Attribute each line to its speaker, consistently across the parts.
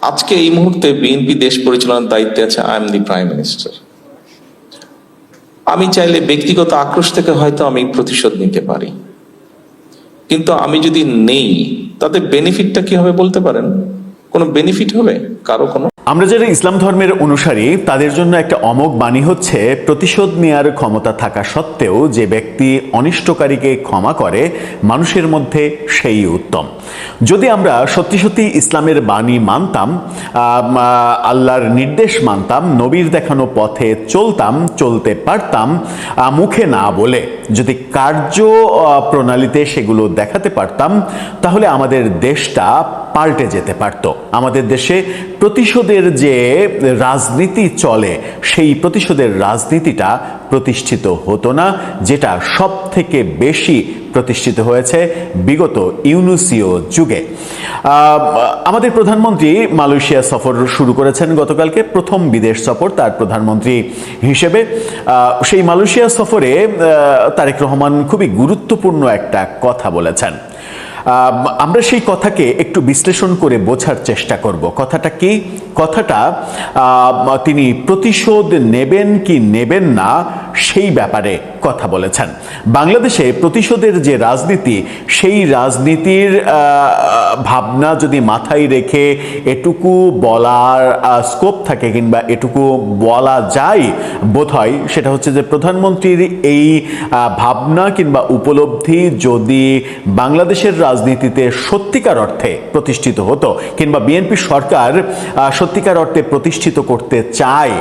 Speaker 1: আজকে এই মুহূর্তে বিএনপি দেশ পরিচালনার দায়িত্বে আছে, I am the prime minister. আমি চাইলে ব্যক্তিগত আক্রোশ থেকে হয়তো আমি প্রতিশোধ নিতে পারি, কিন্তু আমি যদি নেই তাতে বেনিফিটটা কি হবে বলতে পারেন? কোনো বেনিফিট হবে কারো? কোনো
Speaker 2: আমরা যারা ইসলাম ধর্মের অনুসারী তাদের জন্য একটা অমোঘ বাণী হচ্ছে, প্রতিশোধ নেয়ার ক্ষমতা থাকা সত্ত্বেও যে ব্যক্তি অনিষ্টকারীকে ক্ষমা করে মানুষের মধ্যে সেই উত্তম। যদি আমরা সত্যি সত্যি ইসলামের বাণী মানতাম, আল্লাহর নির্দেশ মানতাম, নবীর দেখানো পথে চলতাম, চলতে পারতাম, মুখে না বলে যদি কার্য প্রণালীতে সেগুলো দেখাতে পারতাম, তাহলে আমাদের দেশটা পাল্টে যেতে পারত। আমাদের দেশে প্রতিশোধের যে রাজনীতি চলে সেই প্রতিশোধের রাজনীতিটা প্রতিষ্ঠিত হতো না, যেটা সব থেকে বেশি প্রতিষ্ঠিত হয়েছে বিগত ইউনুসীয় যুগে। আমাদের প্রধানমন্ত্রী মালয়েশিয়া সফর শুরু করেছেন গতকালকে, প্রথম বিদেশ সফর তার প্রধানমন্ত্রী হিসেবে। সেই মালয়েশিয়া সফরে তারেক রহমান খুবই গুরুত্বপূর্ণ একটা কথা বলেছেন। আমরা সেই কথাকে একটু বিশ্লেষণ করে বোঝার চেষ্টা করব। কথাটা কি? কথাটা তিনি প্রতিশোধ নেবেন কি নেবেন না সেই ব্যাপারে কথা বলেছেন। বাংলাদেশে প্রতিশোধের যে রাজনীতি, সেই রাজনীতির ভাবনা যদি মাথায় রেখে এটুকু বলার স্কোপ থাকে কিংবা এটুকু বলা যায় বোধহয়, সেটা হচ্ছে যে প্রধানমন্ত্রীর এই ভাবনা কিংবা উপলব্ধি যদি বাংলাদেশের রাজনীতিতে সত্যিকার অর্থে প্রতিষ্ঠিত হতো, কিংবা বিএনপি সরকার সত্যিকার অর্থে প্রতিষ্ঠিত করতে চায়,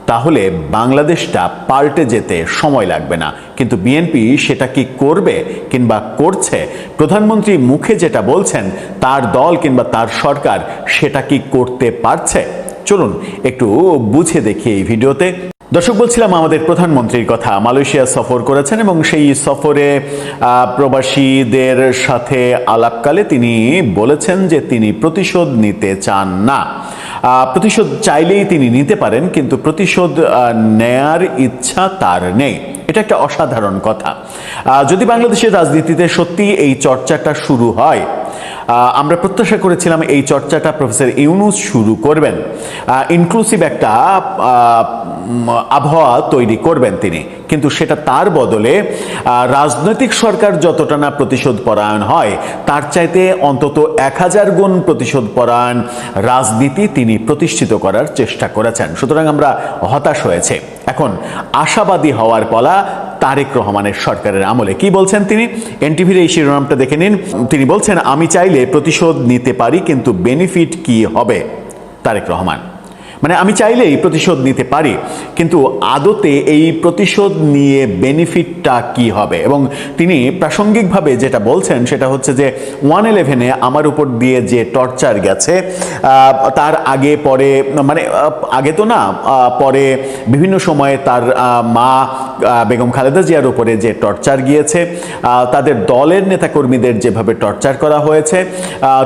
Speaker 2: তাহলে বাংলাদেশটা পাল্টে যেতে সময় লাগবে না। কিন্তু বিএনপি সেটা কি করবে কিংবা করছে? প্রধানমন্ত্রী মুখে যেটা বলছেন, তার দল কিংবা তার সরকার সেটা কি করতে পারছে? চলুন একটু বুঝে দেখি এই ভিডিওতে। দর্শক, বলছিলাম আমাদের প্রধানমন্ত্রীর কথা। মালয়েশিয়া সফর করেছেন এবং সেই সফরে প্রবাসীদের সাথে আলাপকালে তিনি বলেছেন যে তিনি প্রতিশোধ নিতে চান না। প্রতিশোধ চাইলেই তিনি নিতে পারেন, কিন্তু প্রতিশোধ নেয়ার ইচ্ছা তার নেই। এটা একটা অসাধারণ কথা। যদি বাংলাদেশের রাজনীতিতে সত্যি এই চর্চাটা শুরু হয়, আমরা প্রত্যাশা করেছিলাম এই চর্চাটা প্রফেসর ইউনূস শুরু করবেন, ইনক্লুসিভ একটা আবহাওয়া তৈরি করবেন তিনি, কিন্তু সেটা তার বদলে রাজনৈতিক সরকার যতটা না প্রতিশোধ পরায়ণ হয়, তার চাইতে অন্তত 1000 গুণ প্রতিশোধ পরায়ণ রাজনীতি তিনি প্রতিষ্ঠিত করার চেষ্টা করেছেন। সুতরাং আমরা হতাশ হয়েছে। এখন আশাবাদী হওয়ার পালা তারেক রহমানের সরকারের আমলে। কি বলছেন তিনি? এনটিভির এই শিরোনামটা দেখে নিন। তিনি বলছেন, আমি চাইলে প্রতিশোধ নিতে পারি, কিন্তু বেনিফিট কি হবে? তারেক রহমান মানে আমি চাইলেই প্রতিশোধ নিতে পারি, কিন্তু আদতে এই প্রতিশোধ নিয়ে বেনিফিটটা কি হবে? এবং তিনি প্রাসঙ্গিকভাবে যেটা বলছেন সেটা হচ্ছে যে 111-এ আমার উপর দিয়ে যে টর্চার গেছে, তার আগে পরে, মানে আগে তো না, পরে বিভিন্ন সময়ে তার মা বেগম খালেদা জিয়ার উপরে যে টর্চার গিয়েছে, তাদের দলের নেতাকর্মীদের যেভাবে টর্চার করা হয়েছে,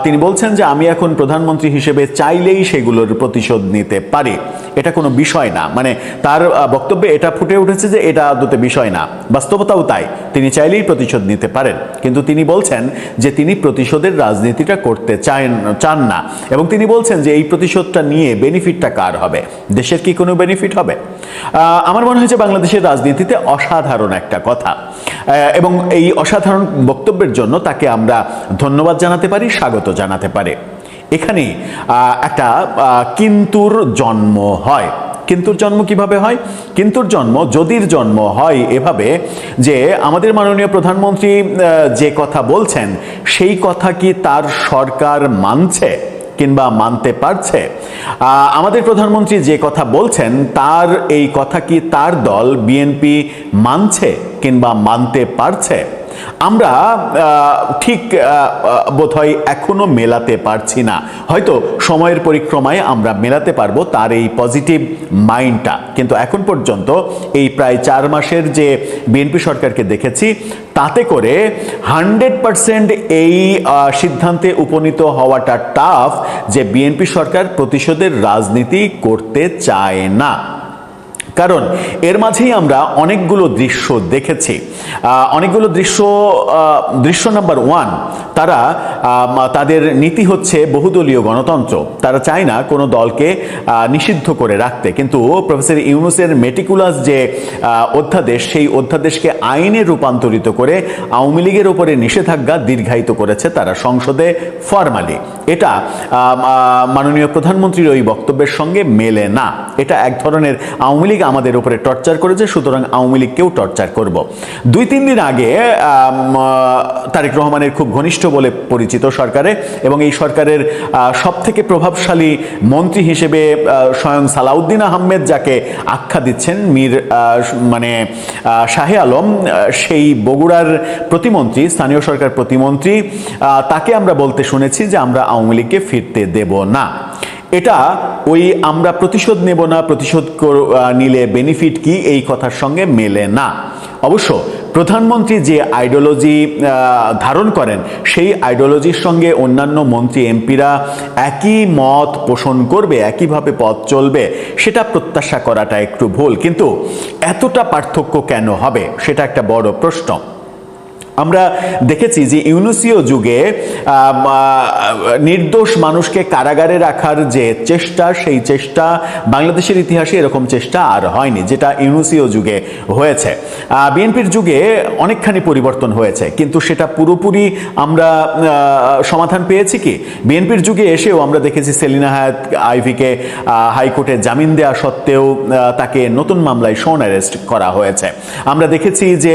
Speaker 2: তিনি বলছেন যে আমি এখন প্রধানমন্ত্রী হিসেবে চাইলেই সেগুলোর প্রতিশোধ নিতে পারি। এটা কোনো বিষয় না। মানে তার বক্তব্যে এটা ফুটে উঠেছে যে এটা আদতে বিষয় না, বাস্তবতাও তাই। তিনি চাইলেই প্রতিশোধ নিতে পারেন, কিন্তু তিনি বলছেন যে তিনি প্রতিশোধের রাজনীতিটা করতে চান না। এবং তিনি বলছেন যে এই প্রতিশোধটা নিয়ে বেনিফিটটা কার হবে? দেশের কি কোনো বেনিফিট হবে? আমার মনে হয়েছে বাংলাদেশের রাজনীতিতে অসাধারণ একটা কথা, এবং এই অসাধারণ বক্তব্যের জন্য তাকে আমরা ধন্যবাদ জানাতে পারি, স্বাগত জানাতে পারি। এখানে একটা কিন্তুর জন্ম হয়। কিন্তুর জন্ম কিভাবে হয়? কিন্তুর জন্ম, যদির জন্ম হয় এভাবে যে আমাদের মাননীয় প্রধানমন্ত্রী যে কথা বলছেন সেই কথা কি তার সরকার মানছে কিংবা মানতে পারছে? আমাদের প্রধানমন্ত্রী যে কথা বলছেন তার এই কথা কি তার দল বিএনপি মানছে কিংবা মানতে পারছে? আমরা ঠিক বোধহয় এখনো মেলাতে পারছি না। হয়তো সময়ের পরিক্রমায় আমরা মেলাতে পারবো তার এই পজিটিভ মাইন্ডটা, কিন্তু এখন পর্যন্ত এই প্রায় 4 মাসের যে বিএনপি সরকারকে দেখেছি, তাতে করে 100% এই সিদ্ধান্তে উপনীত হওয়াটা টাফ যে বিএনপি সরকার প্রতিশোধের রাজনীতি করতে চায় না। কারণ এর মাঝেই আমরা অনেকগুলো দৃশ্য দেখেছি। অনেকগুলো দৃশ্য নাম্বার 1, তারা তাদের নীতি হচ্ছে বহুদলীয় গণতন্ত্র। তারা চায় না কোনো দলকে নিষিদ্ধ করে রাখতে, কিন্তু প্রফেসর ইউনূসের মেটিকুলাস যে অধ্যাদেশ, সেই অধ্যাদেশকে আইনে রূপান্তরিত করে আওয়ামী লীগের উপরে নিষেধাজ্ঞা দীর্ঘায়িত করেছে তারা সংসদে ফরমালি। এটা মাননীয় প্রধানমন্ত্রীর ওই বক্তব্যের সঙ্গে মেলে না। এটা এক ধরনের আওয়ামী লীগ আমাদের উপরে টর্চার করেছে, সুতরাং আওয়ামী লীগকেও টর্চার করব। 2-3 দিন আগে তারেক রহমানের খুব ঘনিষ্ঠ বলে পরিচিত সরকারে, এবং এই সরকারের সব থেকে প্রভাবশালী মন্ত্রী হিসেবে স্বয়ং সালাউদ্দিন আহমেদ যাকে আখ্যা দিচ্ছেন মীর শাহে আলম, সেই বগুড়ার প্রতিমন্ত্রী, স্থানীয় সরকার প্রতিমন্ত্রী, তাকে আমরা বলতে শুনেছি যে আমরা আওয়ামী লীগকে ফিরতে দেব না। এটা ওই আমরা প্রতিশোধ নেব না, প্রতিশোধ নিলে বেনিফিট কি, এই কথার সঙ্গে মেলে না। অবশ্য প্রধানমন্ত্রী যে আইডিওলজি ধারণ করেন, সেই আইডিওলজির সঙ্গে অন্যান্য মন্ত্রী এমপিরা একই মত পোষণ করবে, একইভাবে পথ চলবে, সেটা প্রত্যাশা করাটা একটু ভুল। কিন্তু এতটা পার্থক্য কেন হবে, সেটা একটা বড় প্রশ্ন। আমরা দেখেছি যে ইউনূসীয় যুগে নির্দোষ মানুষকে কারাগারে রাখার যে চেষ্টা, সেই চেষ্টা বাংলাদেশের ইতিহাসে এরকম চেষ্টা আর হয়নি, যেটা ইউনূসীয় যুগে হয়েছে। বিএনপির যুগে অনেকখানি পরিবর্তন হয়েছে, কিন্তু সেটা পুরোপুরি আমরা সমাধান পেয়েছি কি? বিএনপির যুগে এসেও আমরা দেখেছি সেলিনা হায়াৎ আইভীকে হাইকোর্টে জামিন দেওয়া সত্ত্বেও তাকে নতুন মামলায় শোন অ্যারেস্ট করা হয়েছে। আমরা দেখেছি যে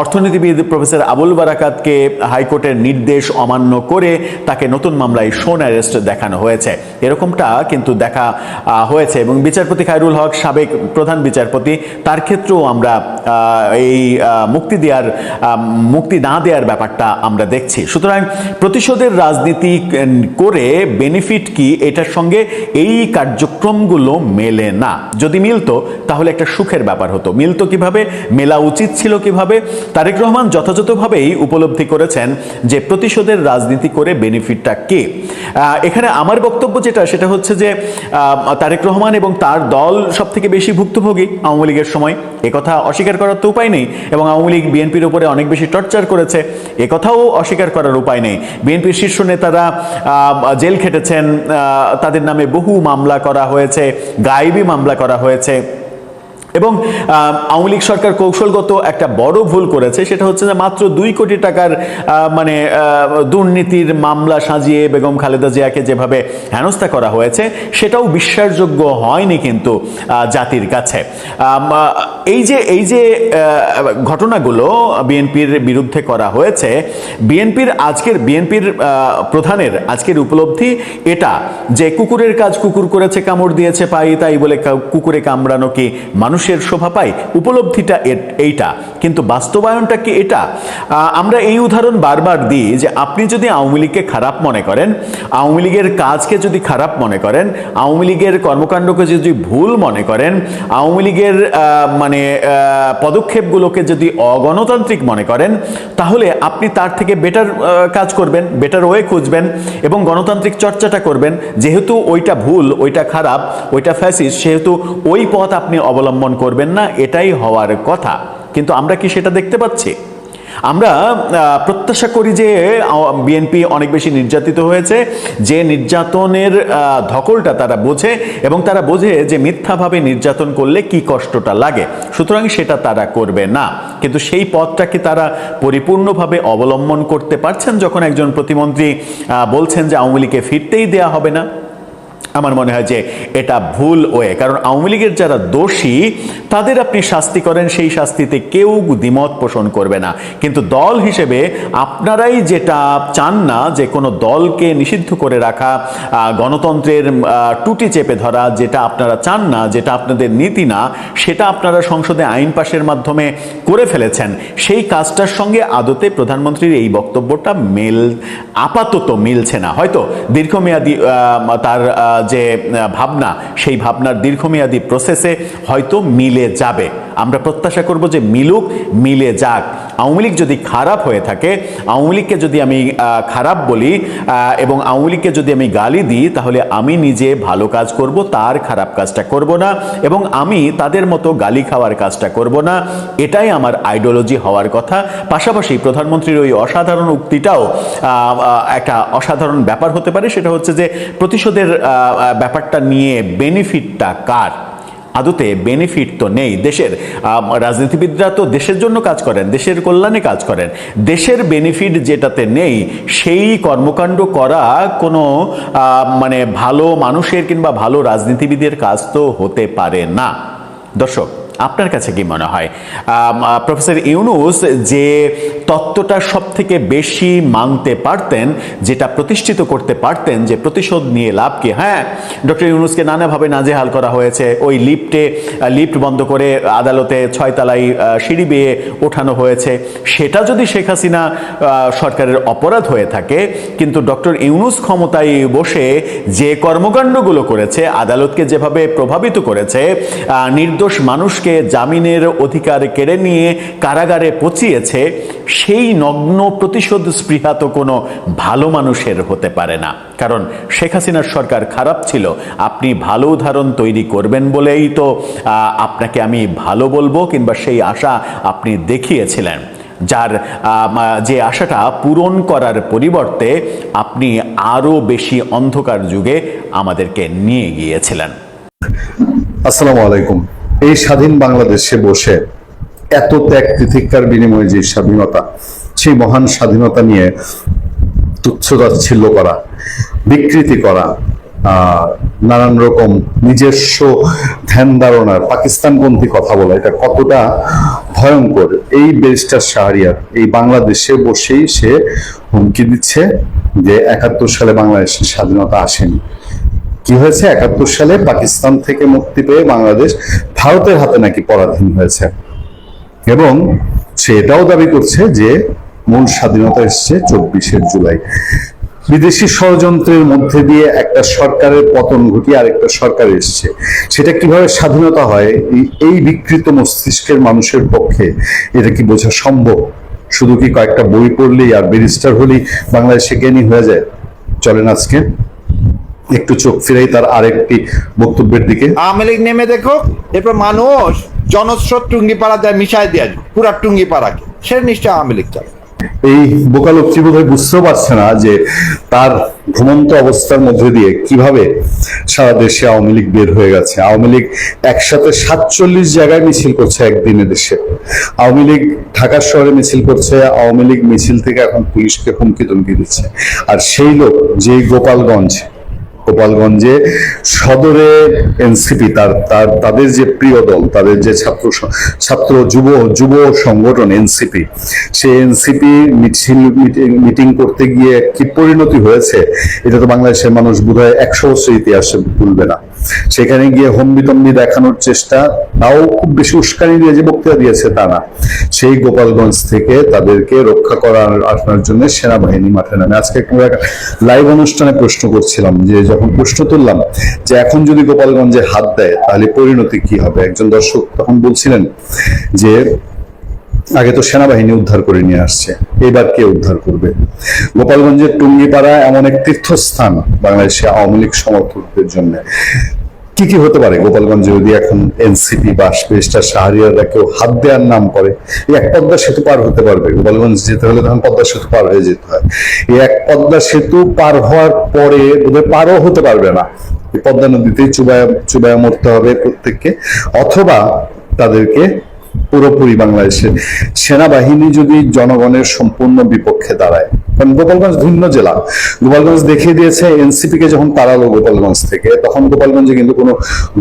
Speaker 2: অর্থনীতিবিদ প্রফেসর আবুল বারাকাতকে হাইকোর্টের নির্দেশ অমান্য করে তাকে নতুন মামলায় শোন অ্যারেস্ট দেখানো হয়েছে। এরকমটা কিন্তু দেখা হয়েছে, এবং বিচারপতি খায়রুল হক, সাবেক প্রধান বিচারপতি, তার ক্ষেত্রেও আমরা এই মুক্তি না দেওয়ার ব্যাপারটা আমরা দেখছি। সুতরাং প্রতিশোধের রাজনীতি করে বেনিফিট কি, এটার সঙ্গে এই কার্যক্রমগুলো মেলে না। যদি মিলতো তাহলে একটা সুখের ব্যাপার হতো। মিলতো কিভাবে, মেলা উচিত ছিল কিভাবে? তারেক রহমান যথাযথভাবেই উপলব্ধি করেছেন যে প্রতিশোধের রাজনীতি করে বেনিফিটটা কি। এখানে আমার বক্তব্য সেটা হচ্ছে যে তারেক রহমান এবং তার দল সব থেকে বেশি ভুক্তভোগী আওয়ামী লীগের সময়, একথা অস্বীকার করার তো উপায় নেই, এবং আওয়ামী লীগ বিএনপির উপরে অনেক বেশি টর্চার করেছে, একথাও অস্বীকার করার উপায় নেই। বিএনপির শীর্ষ নেতারা জেল খেটেছেন, তাদের নামে বহু মামলা করা হয়েছে, গায়েবী মামলা করা হয়েছে, এবং আওয়ামী লীগ সরকার কৌশলগত একটা বড় ভুল করেছে, সেটা হচ্ছে যে মাত্র 2 কোটি টাকার দুর্নীতির মামলা সাজিয়ে বেগম খালেদা জিয়াকে যেভাবে হেনস্থা করা হয়েছে, সেটাও বিশ্বাসযোগ্য হয়নি কিন্তু জাতির কাছে। এই যে ঘটনাগুলো বিএনপির বিরুদ্ধে করা হয়েছে, বিএনপির প্রধানের আজকের উপলব্ধি এটা যে কুকুরের কাজ কুকুর করেছে, কামড় দিয়েছে পাই, তাই বলে কুকুরে কামড়ানো কি মানুষের শোভা পায়? উপলব্ধিটা এইটা, কিন্তু বাস্তবায়নটা কি এটা? আমরা এই উদাহরণ বারবার দিই যে আপনি যদি আওয়ামী লীগকে খারাপ মনে করেন, আওয়ামী লীগের কাজকে যদি খারাপ মনে করেন, আওয়ামী লীগের কর্মকাণ্ডকে যদি ভুল মনে করেন, আওয়ামী লীগের পদক্ষেপগুলোকে যদি অগণতান্ত্রিক মনে করেন, তাহলে আপনি তার থেকে বেটার কাজ করবেন, বেটার ওয়ে খুঁজবেন এবং গণতান্ত্রিক চর্চাটা করবেন। যেহেতু ওইটা ভুল, ওইটা খারাপ, ওইটা ফ্যাসিস্ট, সেহেতু ওই পথ আপনি অবলম্বন করবেন না, এটাই হওয়ার কথা। কিন্তু আমরা কি সেটা দেখতে পাচ্ছি? আমরা প্রত্যাশা করি যে বিএনপি অনেক বেশি নির্যাতিত হয়েছে, যে নির্যাতনের ধকলটা তারা বোঝে, এবং তারা বোঝে যে মিথ্যাভাবে নির্যাতন করলে কি কষ্টটা লাগে, সুতরাং সেটা তারা করবে না। কিন্তু সেই পথটা কি তারা পরিপূর্ণভাবে অবলম্বন করতে পারছেন যখন একজন প্রতিমন্ত্রী বলছেন যে আওয়ামী লীগকে ফিরতেই দেয়া হবে না? আমার মনে হয় যে এটা ভুল ওয়ে। কারণ আওয়ামী লীগের যারা দোষী তাদের আপনি শাস্তি করেন, সেই শাস্তিতে কেউ দ্বিমত পোষণ করবে না। কিন্তু দল হিসেবে আপনারাই যেটা চান না, যে কোনো দলকে নিষিদ্ধ করে রাখা, গণতন্ত্রের টুটি চেপে ধরা, যেটা আপনারা চান না, যেটা আপনাদের নীতি না, সেটা আপনারা সংসদে আইন পাশের মাধ্যমে করে ফেলেছেন। সেই কাজটার সঙ্গে আদতে প্রধানমন্ত্রীর এই বক্তব্যটা আপাতত মিলছে না। হয়তো দীর্ঘমেয়াদী তার যে ভাবনা, সেই ভাবনার দীর্ঘমেয়াদী প্রসেসে হয়তো মিলে যাবে। আমরা প্রত্যাশা করব যে মিলে যাক। আওয়ামী লীগ যদি খারাপ হয়ে থাকে, আওয়ামী লীগকে যদি আমি খারাপ বলি এবং আওয়ামী লীগকে যদি আমি গালি দিই, তাহলে আমি নিজে ভালো কাজ করব, তার খারাপ কাজটা করব না, এবং আমি তাদের মতো গালি খাওয়ার কাজটা করব না। এটাই আমার আইডিওলজি হওয়ার কথা। পাশাপাশি প্রধানমন্ত্রীর ওই অসাধারণ উক্তিটাও একটা অসাধারণ ব্যাপার হতে পারে। সেটা হচ্ছে যে প্রতিশোধের ব্যাপারটা নিয়ে বেনিফিটটা কার? আদতে বেনিফিট তো নেই। দেশের রাজনীতিবিদরা তো দেশের জন্য কাজ করেন, দেশের কল্যাণে কাজ করেন। দেশের বেনিফিট যেটাতে নেই সেই কর্মকাণ্ড করা কোনো মানে ভালো মানুষের কিংবা ভালো রাজনীতিবিদের কাজ তো হতে পারে না। দর্শক, আপনার কাছে কি মনে হয় প্রফেসর ইউনূস যে তত্ত্বটা সব থেকে বেশি মানতে পারতেন, যেটা প্রতিষ্ঠিত করতে পারতেন যে প্রতিশোধ নিয়ে লাভ কি? হ্যাঁ, ডক্টর ইউনূসকে নানাভাবে নাজেহাল করা হয়েছে, ওই লিফট বন্ধ করে আদালতে 6 তলায় সিঁড়ি বেয়ে ওঠানো হয়েছে। সেটা যদি শেখ হাসিনা সরকারের অপরাধ হয়ে থাকে, কিন্তু ডক্টর ইউনূস ক্ষমতায় বসে যে কর্মকাণ্ডগুলো করেছে, আদালতকে যেভাবে প্রভাবিত করেছে, নির্দোষ মানুষকে জামিনের অধিকার কেড়ে নিয়ে কারাগারে পচিয়েছে, সেই নগ্ন প্রতিশোধ স্পৃহা তো কোনো ভালো মানুষের হতে পারে না। কারণ শেখ হাসিনার সরকার খারাপ ছিল, আপনি ভালো উদাহরণ তৈরি করবেন বলেই তো আপনাকে আমি ভালো বলবো, কিংবা সেই আশা আপনি দেখিয়েছিলেন, যার যে আশাটা পূরণ করার পরিবর্তে আপনি আরো বেশি অন্ধকার যুগে আমাদেরকে নিয়ে গিয়েছিলেন।
Speaker 3: আসসালামু আলাইকুম। এই স্বাধীন বাংলাদেশে বসে এত ত্যাগ তিতিক্ষার বিনিময়ে যে স্বাধীনতা, সেই মহান স্বাধীনতা নিয়ে তুচ্ছতাচ্ছিল্য করা, বিকৃতি করা, নানান রকম নিজস্ব ধ্যান ধারণার পাকিস্তানপন্থী কথা বলা, এটা কতটা ভয়ঙ্কর। এই ব্যারিস্টার শাহরিয়ার এই বাংলাদেশে বসেই সে হুমকি দিচ্ছে যে 71 সালে বাংলাদেশের স্বাধীনতা আসেনি। কি হয়েছে? 71 সালে পাকিস্তান থেকে মুক্তি পেয়ে বাংলাদেশ ভারতের হাতে নাকি পরাধীন হয়েছে, এবং সে এটাও দাবি করছে যে মূল স্বাধীনতা এসছে 24শে জুলাই। বিদেশি ষড়যন্ত্রের মধ্যে দিয়ে একটা সরকারের পতন ঘটিয়ে আরেকটা সরকার এসছে, সেটা কিভাবে স্বাধীনতা হয় এই বিকৃত মস্তিষ্কের মানুষের পক্ষে এটা কি বোঝা সম্ভব? শুধু কি কয়েকটা বই পড়লেই আর ব্যারিস্টার হলেই বাংলাদেশে জ্ঞানী হয়ে যায়? চলেন আজকে একটু চোখ ফিরাই তার আরেকটি বক্তব্যের দিকে।
Speaker 4: আওয়ামী লীগ নেমে দেখো, এরপর মানুষ জনস্রোত টুঙ্গিপাড়া দেয়, মিশাই দেয় পুরা টুঙ্গিপাড়াকে, সে নিশ্চয় আওয়ামী লীগ চলে।
Speaker 3: এই বোকা লোকটি বোধহয় বুঝতেও পারছে না যে তার ঘুমন্ত অবস্থার মধ্যে দিয়ে কিভাবে সারা দেশে আওয়ামী লীগ বের হয়ে গেছে। আওয়ামী লীগ একসাথে 47 জায়গায় মিছিল করছে একদিনে দেশে। আওয়ামী লীগ ঢাকা শহরে মিছিল করছে, আওয়ামী লীগ মিছিল থেকে এখন পুলিশকে হুমকি ধমকি দিচ্ছে। আর সেই লোক যে গোপালগঞ্জে সদরে এনসিপি তাদের যে প্রিয় দল, তাদের যে ছাত্র যুব সংগঠন এনসিপি, সেই এনসিপি মিটিং করতে গিয়ে কি পরিণতি হয়েছে এটা তো বাংলাদেশের মানুষ বোধহয় 100 বছর ইতিহাসে ভুলবে না। সেখানে গিয়ে হম্বিতম্বি দেখানোর চেষ্টা, তাও খুব বেশি উস্কানি দিয়ে যে বক্তৃতা দিয়েছে তা না, সেই গোপালগঞ্জ থেকে তাদেরকে রক্ষা করার আসার জন্য সেনাবাহিনী মাঠে নামে। আজকে একটা লাইভ অনুষ্ঠানে প্রশ্ন করছিলাম, যে যখন প্রশ্ন তুললাম যে এখন যদি গোপালগঞ্জে হাত দেয় তাহলে পরিণতি কি হবে, একজন দর্শক তখন বলছিলেন যে আগে তো সেনাবাহিনী উদ্ধার করে নিয়ে আসছে, এবার কে উদ্ধার করবে? গোপালগঞ্জের টুঙ্গিপাড়া এমন এক তীর্থস্থান বাংলাদেশে আওয়ামী লীগ সমর্থকদের জন্য। কি কি হতে পারে গোপালগঞ্জে যদি এখন এনসিপি বা ব্যারিস্টার শাহরিয়াররা কেউ হাত দেওয়ার নাম করে? এই এক পদ্মা সেতু পার হতে পারবে? গোপালগঞ্জ যেতে হলে তখন পদ্মা সেতু পার হয়ে যেতে হয়। এই এক পদ্মা সেতু পার হওয়ার পরে বোধহয় পারও হতে পারবে না, পদ্মা নদীতেই চুবায়া মরতে হবে প্রত্যেককে, অথবা তাদেরকে পুরোপুরি বাংলাদেশের সেনাবাহিনী যদি জনগণের সম্পূর্ণ বিপক্ষে দাঁড়ায়। কারণ গোপালগঞ্জ ভিন্ন জেলা, গোপালগঞ্জ দেখিয়ে দিয়েছে এনসিপি কে যখন তাড়ালো গোপালগঞ্জ থেকে, তখন গোপালগঞ্জে কিন্তু কোনো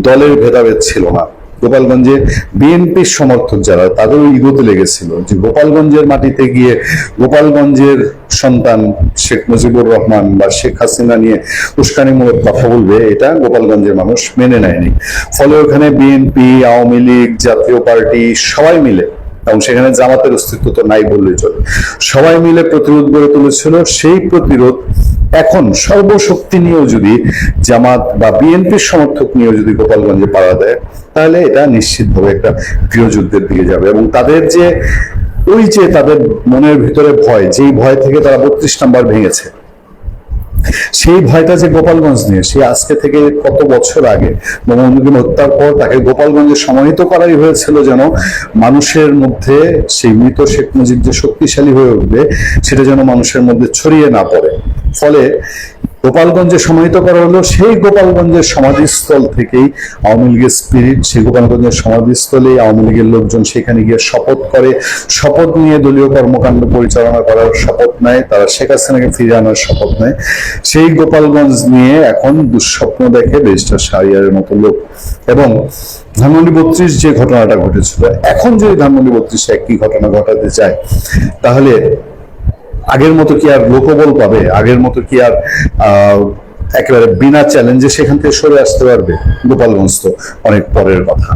Speaker 3: দলের ভেদাভেদ ছিল না। গোপালগঞ্জে বিএনপির সমর্থক যারা, তাদেরও ইগোতে লেগেছিল যে গোপালগঞ্জের মাটিতে গিয়ে গোপালগঞ্জের সন্তান শেখ মুজিবুর রহমান বা শেখ হাসিনা নিয়ে উস্কানিমূলক কথা বলবে, এটা গোপালগঞ্জের মানুষ মেনে নেয়নি। ফলে ওখানে বিএনপি, আওয়ামী লীগ, জাতীয় পার্টি সবাই মিলে, এবং সেখানে জামাতের অস্তিত্ব তো নাই বললেই চলে, সবাই মিলে প্রতিরোধ গড়ে তুলেছিল। সেই প্রতিরোধ এখন সর্বশক্তি নিয়েও যদি জামাত বা বিএনপির সমর্থক নিয়েও যদি গোপালগঞ্জে পাড়া দেয়, তাহলে এটা নিশ্চিতভাবে একটা গৃহযুদ্ধের দিকে যাবে। এবং তাদের যে ওই যে তাদের মনের ভিতরে ভয়, যেই ভয় থেকে তারা 32 নাম্বার ভেঙেছে, সেই ভয়টা যে গোপালগঞ্জ নিয়ে, সে আজকে থেকে কত বছর আগে বঙ্গবন্ধুকে হত্যার পর তাকে গোপালগঞ্জে সমাহিত করাই হয়েছিল, যেন মানুষের মধ্যে সেই মৃত শেখ মুজিব যে শক্তিশালী হয়ে উঠবে সেটা যেন মানুষের মধ্যে ছড়িয়ে না পড়ে। ফলে গোপালগঞ্জে সমাহিত করা হলো। সেই গোপালগঞ্জের সমাধিস্থল থেকেই আওয়ামী লীগের স্পিরিট, সেই গোপালগঞ্জের সমাধিস্থলে আওয়ামী লীগের লোকজন সেখানে গিয়ে শপথ করে, শপথ নিয়ে দলীয় কর্মকাণ্ড পরিচালনা করার শপথ নেয়, তারা শেখ হাসিনাকে ফিরিয়ে আনার শপথ নেয়। সেই গোপালগঞ্জ নিয়ে এখন দুঃস্বপ্ন দেখে ব্যারিস্টার শাহরিয়ারের মতো লোক। এবং ধানমন্ডি 32 যে ঘটনাটা ঘটেছিল, এখন যদি ধানমন্ডি 32 একই ঘটনা ঘটাতে চায়, তাহলে আগের মতো কি আর লোকবল পাবে? আগের মতো কি আর একেবারে বিনা চ্যালেঞ্জে সেখান থেকে সরে আসতে পারবে? গোপালগঞ্জ তো অনেক পরের কথা।